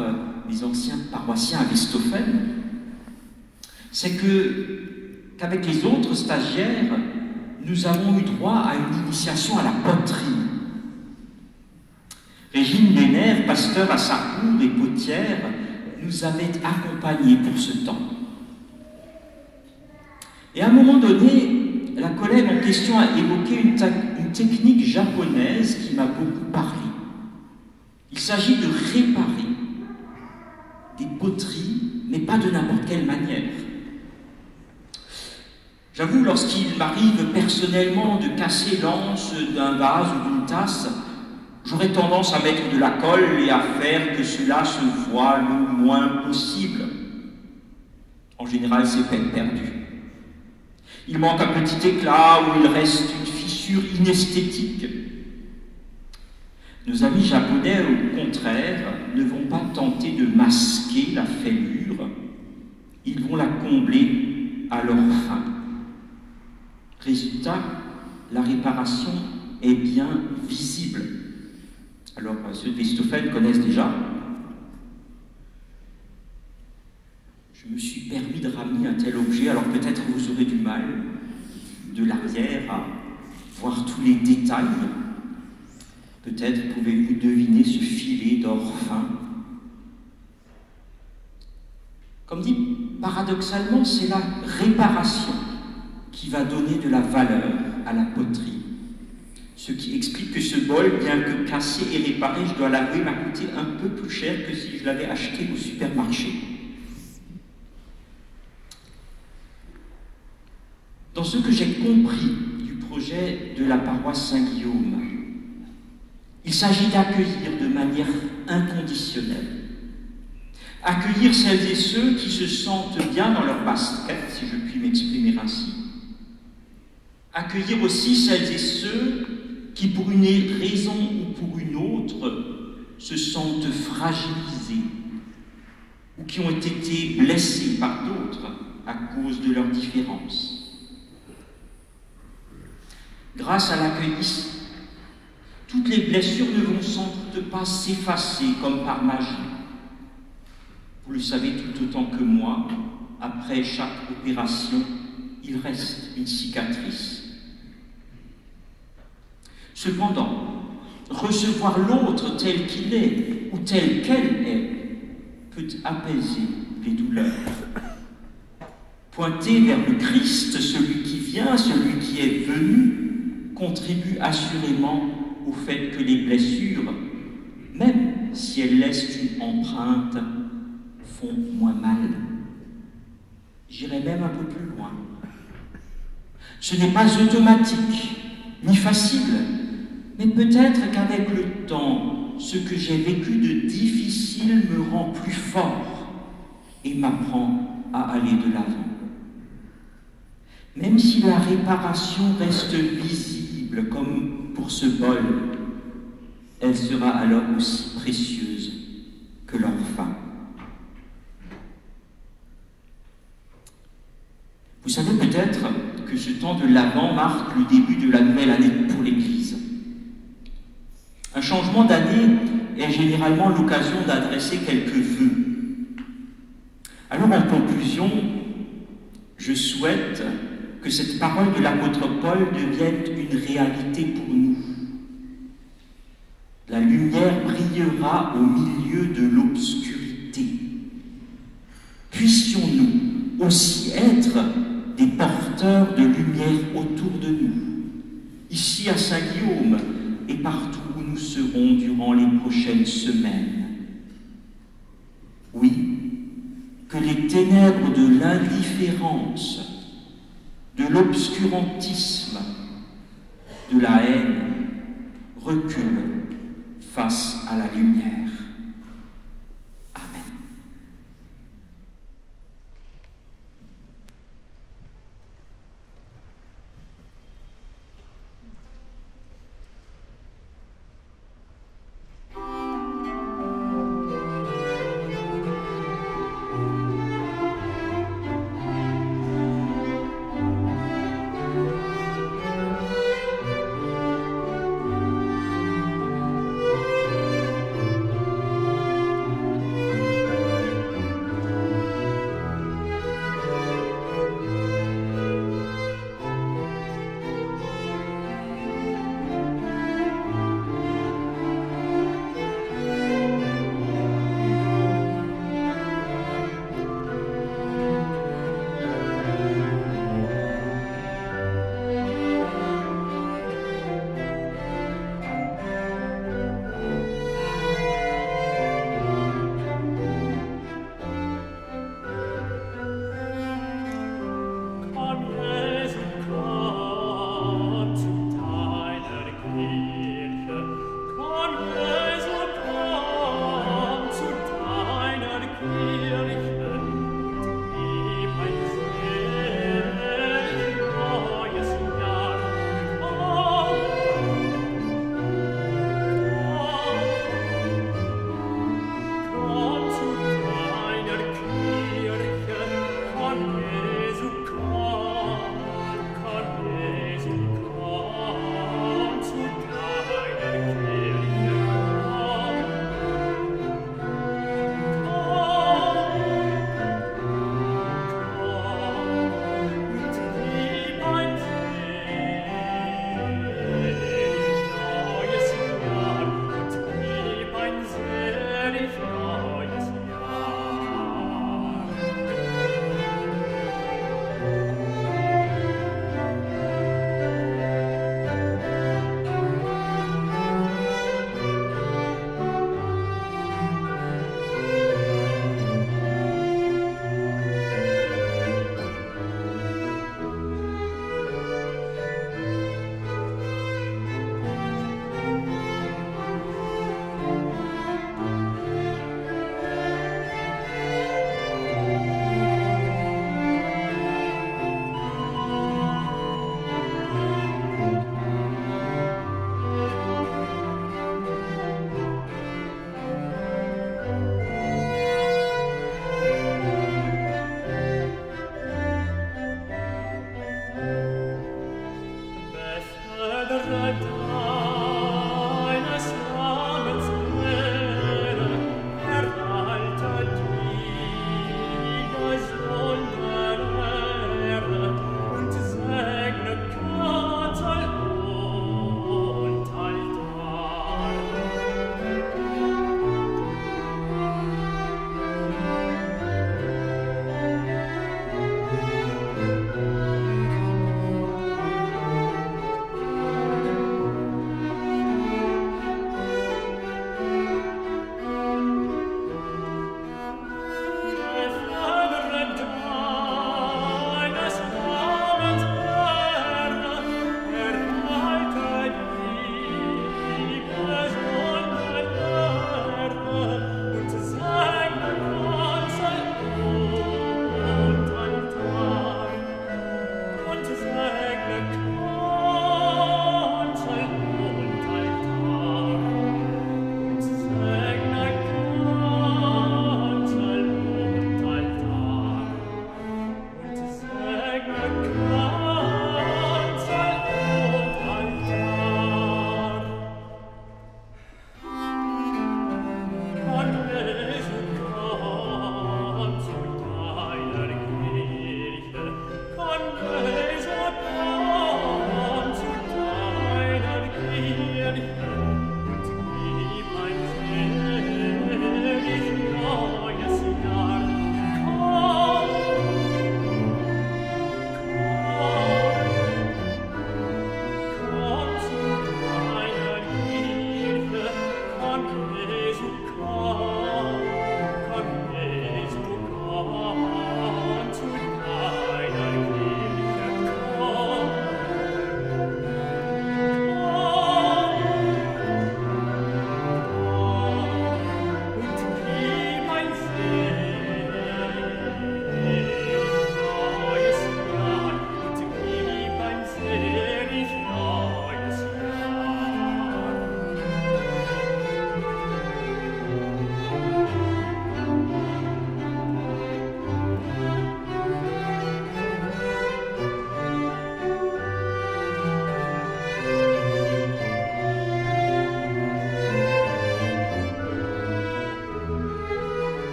les anciens paroissiens à Westhofen, c'est qu'avec les autres stagiaires, nous avons eu droit à une initiation à la poterie. Régine Lénère, pasteur à Sarrebourg et potière, nous avait accompagnés pour ce temps. Et à un moment donné, la collègue en question a évoqué une technique japonaise qui m'a beaucoup parlé. Il s'agit de réparer des poteries, mais pas de n'importe quelle manière. J'avoue, lorsqu'il m'arrive personnellement de casser l'anse d'un vase ou d'une tasse, j'aurais tendance à mettre de la colle et à faire que cela se voie le moins possible. En général, c'est peine perdue. Il manque un petit éclat ou il reste une fissure inesthétique. Nos amis japonais, au contraire, ne vont pas tenter de masquer la fêlure, ils vont la combler à leur fin. Résultat, la réparation est bien visible. Alors, ceux de Westhofen connaissent déjà. Je me suis permis de ramener un tel objet, alors peut-être vous aurez du mal, de l'arrière, à voir tous les détails. Peut-être pouvez-vous deviner ce filet d'or fin. Comme dit, paradoxalement, c'est la réparation qui va donner de la valeur à la poterie. Ce qui explique que ce bol, bien que cassé et réparé, je dois l'avouer, m'a coûté un peu plus cher que si je l'avais acheté au supermarché. Dans ce que j'ai compris du projet de la paroisse Saint-Guillaume, il s'agit d'accueillir de manière inconditionnelle. Accueillir celles et ceux qui se sentent bien dans leur basket, si je puis m'exprimer ainsi. Accueillir aussi celles et ceux qui, pour une raison ou pour une autre, se sentent fragilisés ou qui ont été blessés par d'autres à cause de leurs différences. Grâce à l'accueil toutes les blessures ne vont sans doute pas s'effacer comme par magie. Vous le savez tout autant que moi, après chaque opération, il reste une cicatrice. Cependant, recevoir l'autre tel qu'il est ou tel qu'elle est peut apaiser les douleurs. Pointer vers le Christ, celui qui vient, celui qui est venu, contribue assurément au fait que les blessures, même si elles laissent une empreinte, font moins mal. J'irai même un peu plus loin. Ce n'est pas automatique, ni facile, mais peut-être qu'avec le temps, ce que j'ai vécu de difficile me rend plus fort et m'apprend à aller de l'avant. Même si la réparation reste visible, comme pour ce bol, elle sera alors aussi précieuse que leur fin. Vous savez peut-être que ce temps de l'Avent marque le début de la nouvelle année pour l'Église. Un changement d'année est généralement l'occasion d'adresser quelques vœux. Alors en conclusion, je souhaite que cette parole de l'apôtre Paul devienne une réalité pour nous. La lumière brillera au milieu de l'obscurité. Puissions-nous aussi être des porteurs de lumière autour de nous, ici à Saint-Guillaume et partout où nous serons durant les prochaines semaines. Oui, que les ténèbres de l'indifférence, de l'obscurantisme, de la haine reculent face à la lumière. Amen.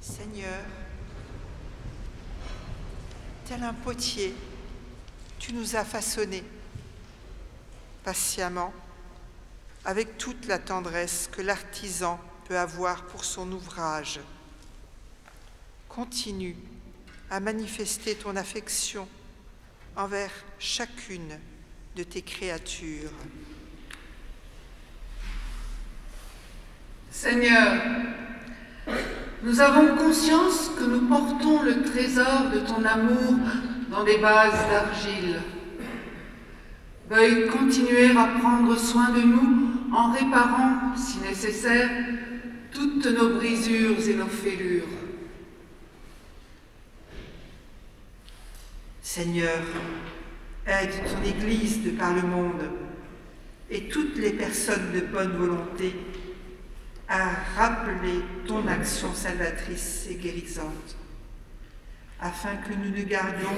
Seigneur, tel un potier, tu nous as façonnés patiemment, avec toute la tendresse que l'artisan peut avoir pour son ouvrage. Continue à manifester ton affection envers chacune de tes créatures. Seigneur, nous avons conscience que nous portons le trésor de ton amour dans des vases d'argile. Veuille continuer à prendre soin de nous en réparant, si nécessaire, toutes nos brisures et nos fêlures. Seigneur, aide ton Église de par le monde et toutes les personnes de bonne volonté à rappeler ton action salvatrice et guérisante, afin que nous ne gardions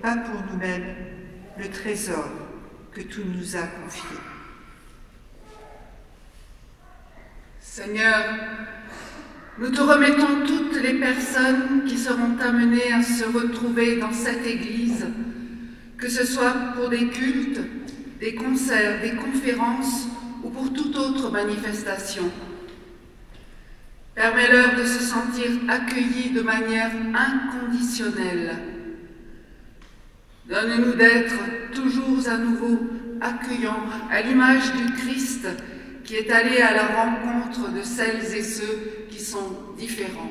pas pour nous-mêmes le trésor que tu nous as confié. Seigneur, nous te remettons toutes les personnes qui seront amenées à se retrouver dans cette Église, que ce soit pour des cultes, des concerts, des conférences ou pour toute autre manifestation. Permets-leur de se sentir accueillis de manière inconditionnelle. Donne-nous d'être toujours à nouveau accueillants à l'image du Christ qui est allé à la rencontre de celles et ceux qui sont différents.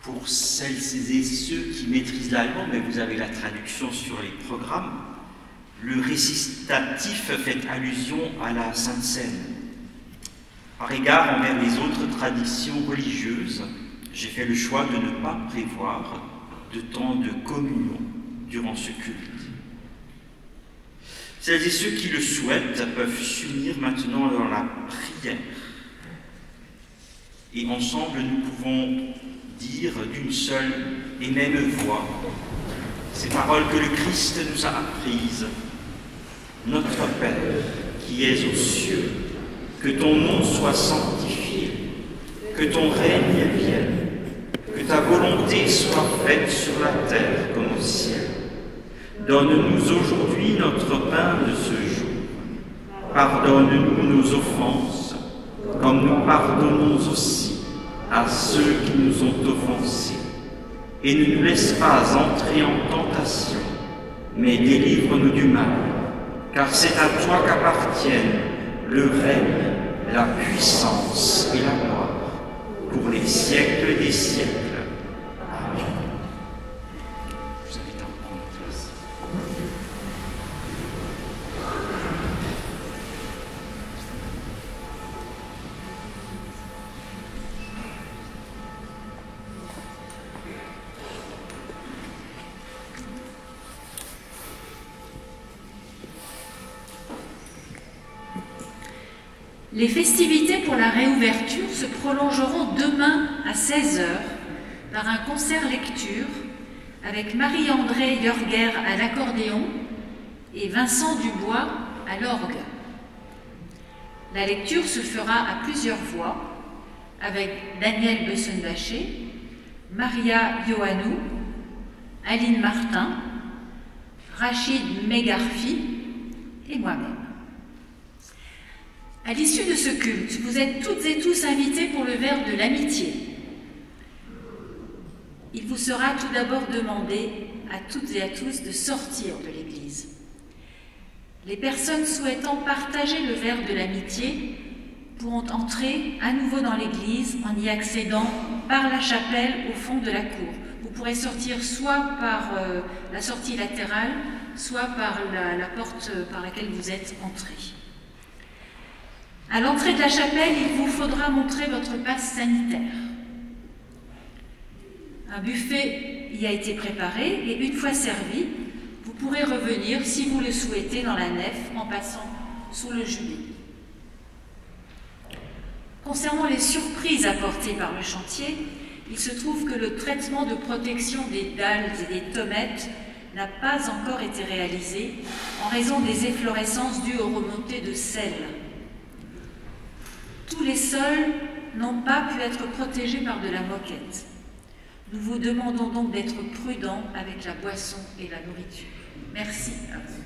Pour celles et ceux qui maîtrisent l'allemand, mais vous avez la traduction sur les programmes, Le récitatif fait allusion à la Sainte Seine. Par égard envers les autres traditions religieuses, j'ai fait le choix de ne pas prévoir de temps de communion durant ce culte. Celles et ceux qui le souhaitent peuvent s'unir maintenant dans la prière. Et ensemble, nous pouvons dire d'une seule et même voix ces paroles que le Christ nous a apprises. Notre Père, qui es aux cieux, que ton nom soit sanctifié, que ton règne vienne, que ta volonté soit faite sur la terre comme au ciel. Donne-nous aujourd'hui notre pain de ce jour. Pardonne-nous nos offenses, comme nous pardonnons aussi à ceux qui nous ont offensés. Et ne nous laisse pas entrer en tentation, mais délivre-nous du mal, car c'est à toi qu'appartiennent le règne, la puissance et la gloire, pour les siècles des siècles. Amen. Je vous invite à prendre place. Les festivités pour la réouverture se prolongeront demain à 16h par un concert lecture avec Marie-André Jorger à l'accordéon et Vincent Dubois à l'orgue. La lecture se fera à plusieurs voix avec Daniel Bessenbacher, Maria Ioannou, Aline Martin, Rachid Megarfi et moi-même. À l'issue de ce culte, vous êtes toutes et tous invités pour le verre de l'amitié. Il vous sera tout d'abord demandé à toutes et à tous de sortir de l'Église. Les personnes souhaitant partager le verre de l'amitié pourront entrer à nouveau dans l'Église en y accédant par la chapelle au fond de la cour. Vous pourrez sortir soit par la sortie latérale, soit par la porte par laquelle vous êtes entrés. À l'entrée de la chapelle, il vous faudra montrer votre passe sanitaire. Un buffet y a été préparé et une fois servi, vous pourrez revenir, si vous le souhaitez, dans la nef en passant sous le jubilé. Concernant les surprises apportées par le chantier, il se trouve que le traitement de protection des dalles et des tommettes n'a pas encore été réalisé en raison des efflorescences dues aux remontées de sel. Tous les sols n'ont pas pu être protégés par de la moquette. Nous vous demandons donc d'être prudents avec la boisson et la nourriture. Merci à vous.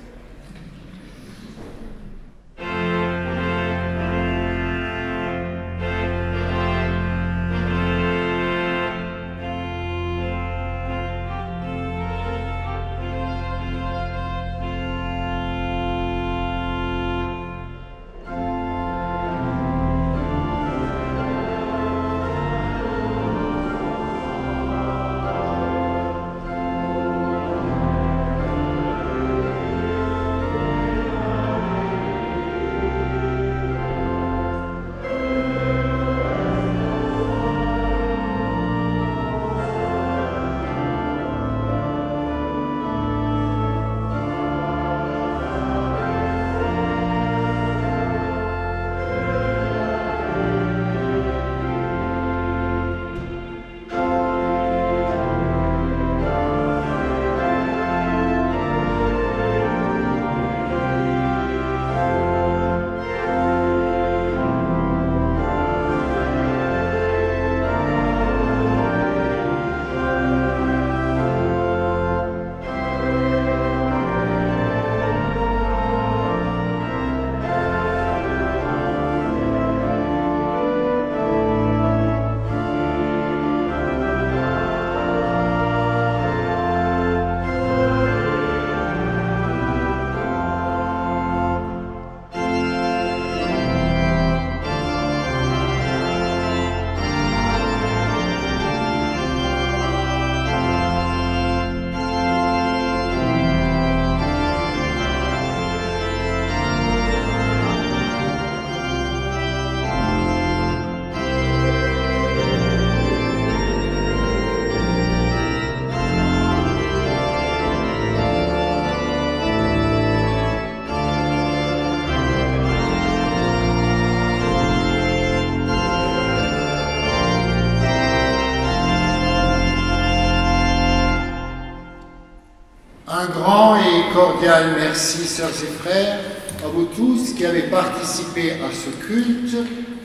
spécial merci, sœurs et frères, à vous tous qui avez participé à ce culte.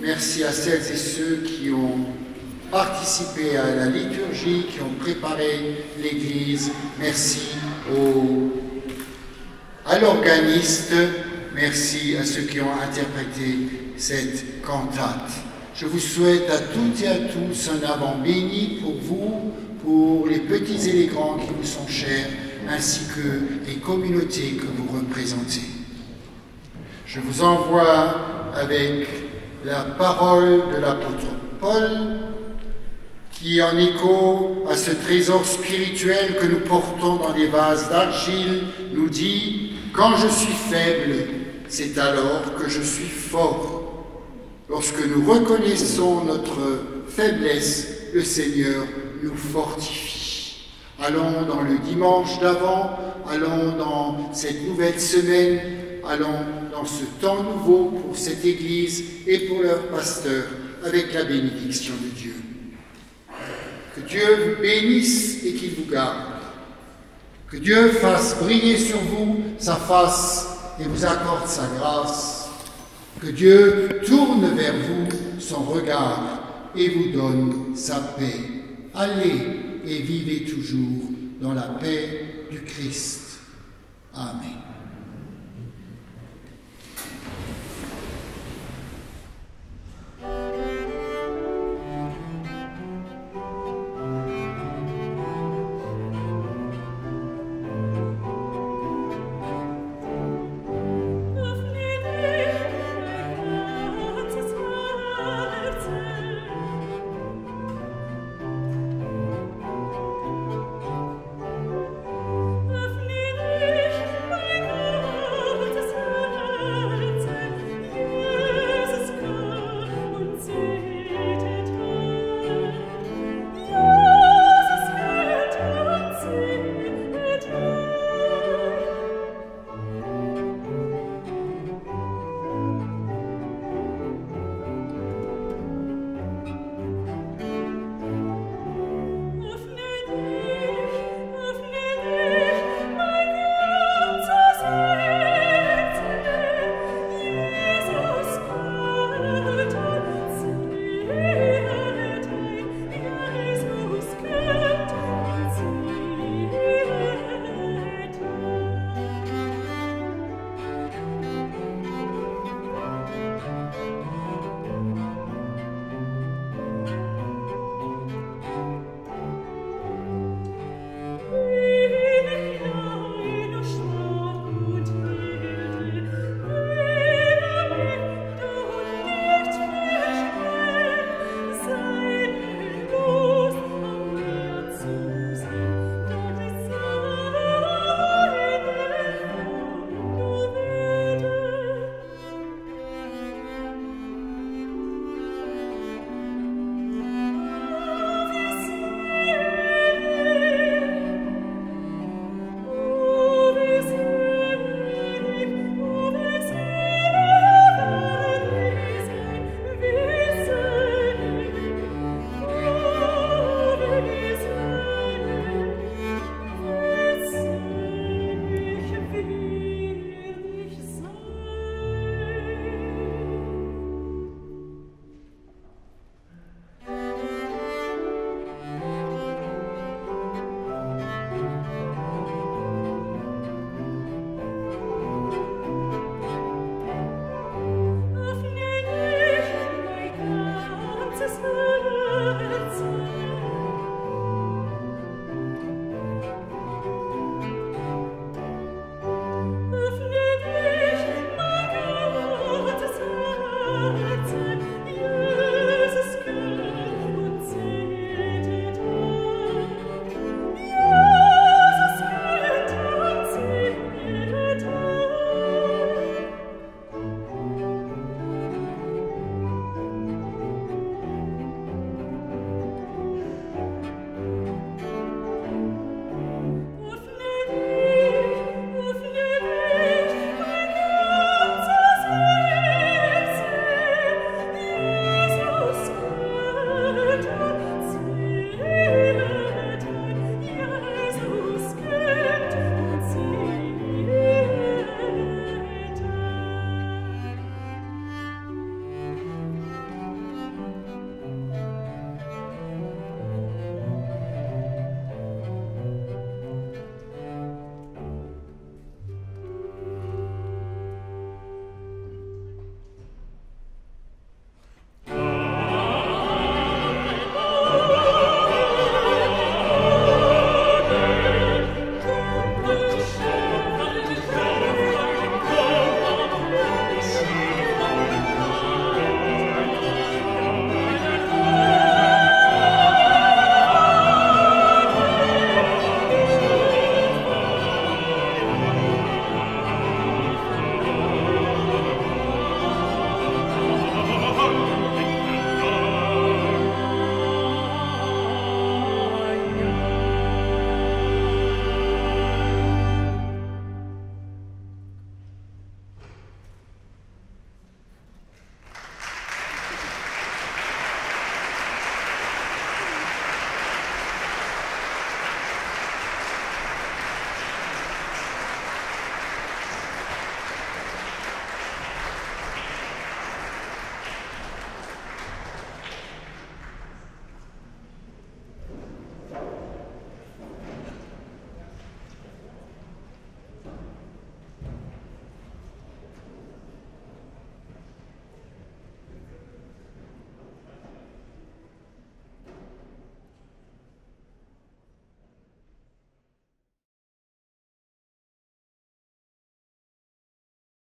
Merci à celles et ceux qui ont participé à la liturgie, qui ont préparé l'Église. Merci à l'organiste. Merci à ceux qui ont interprété cette cantate. Je vous souhaite à toutes et à tous un Avant béni pour vous, pour les petits et les grands qui vous sont chers, ainsi que les communautés que vous représentez. Je vous envoie avec la parole de l'apôtre Paul, qui, en écho à ce trésor spirituel que nous portons dans des vases d'argile, nous dit « Quand je suis faible, c'est alors que je suis fort. » Lorsque nous reconnaissons notre faiblesse, le Seigneur nous fortifie. Allons dans le dimanche d'Avent, allons dans cette nouvelle semaine, allons dans ce temps nouveau pour cette Église et pour leur pasteur, avec la bénédiction de Dieu. Que Dieu vous bénisse et qu'il vous garde. Que Dieu fasse briller sur vous sa face et vous accorde sa grâce. Que Dieu tourne vers vous son regard et vous donne sa paix. Allez et vivez toujours dans la paix du Christ. Amen.